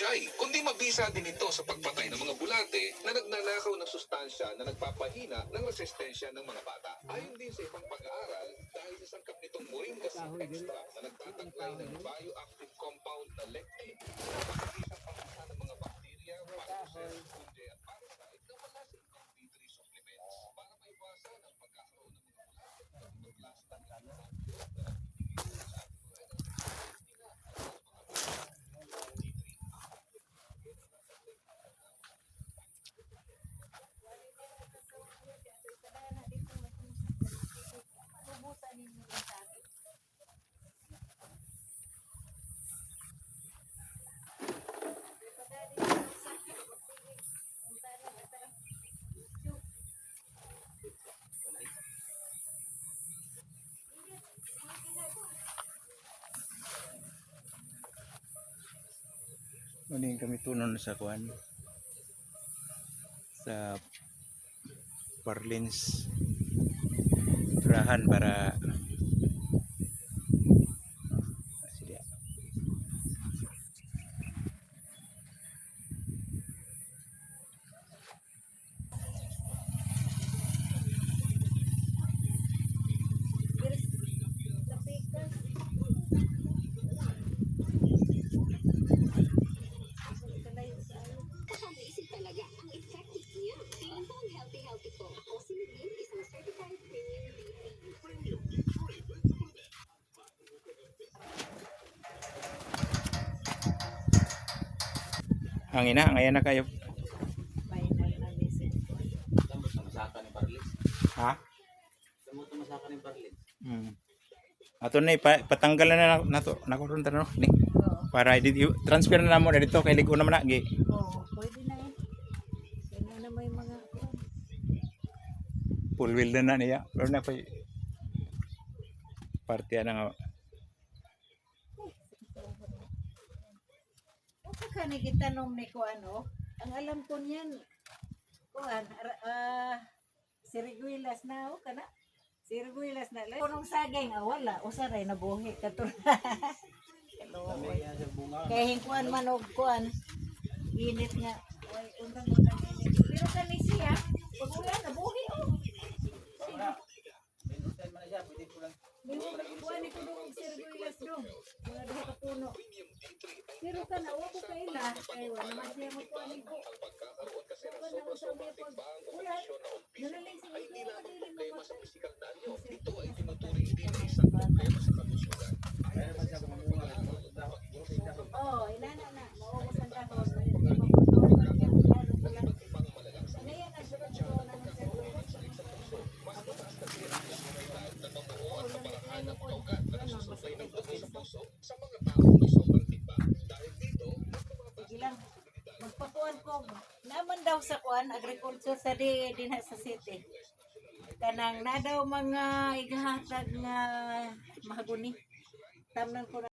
Jai, kundi mabisa din ito sa pagpatay ng mga bulate na nagnanakaw ng sustansya na nagpapahina ng resistensya ng mga bata. Ayon din sa ibang pag-aaral, dahil sa sangkap nitong moringa seed extract na nagtataglay ng bioactive compound na lectin, napakabisang pamasa ng mga bakterya, viruses, fungi at parasite na wala sa ibang D3 supplements para maiwasan ang pagkakaroon ng mga bulate at maglasta ng Muning kami tunon sa kuan sa Parlins Rahan para sila. Hangin na, ngayon na kayo. Ha? Ato na patanggal na nato nakuron no ni. Para transfer na namo dito kay ligo naman na gi. Oo, pwede na eh. Kaya na may mga Full wheel na niya. Pero na pa partiya na nga. ka ni gitanong ni ko ano, ang alam ko niyan, kuan, siriguilas na o kana. Siriguilas na lang. Kunong saging, wala, usaray na buhi katulad. Kaya hingkuan man og kuan, init nga. Ay, undang-undang init. Pero kani siya, pag ulan na buhi o. Kuan ito doon, siriguilas doon. Mga duha ka puno. Pero ka na, wako kaila. Kaya wala naman siya magkuhanin ko. Wala naman sa mga pag ulan. Nalaling sa mga madilim na mata. Ito ay tinuturing din na isang problema sa kalusugan. Oo, inana na. Maubos ang dahon. Sa mga taong may sobrang tiba. Dahil dito, Magpakuan ko. Naman daw sa kuan, agriculture sa din sa city. Kanang na daw mga igahatag nga mahaguni. Tamnan ko na.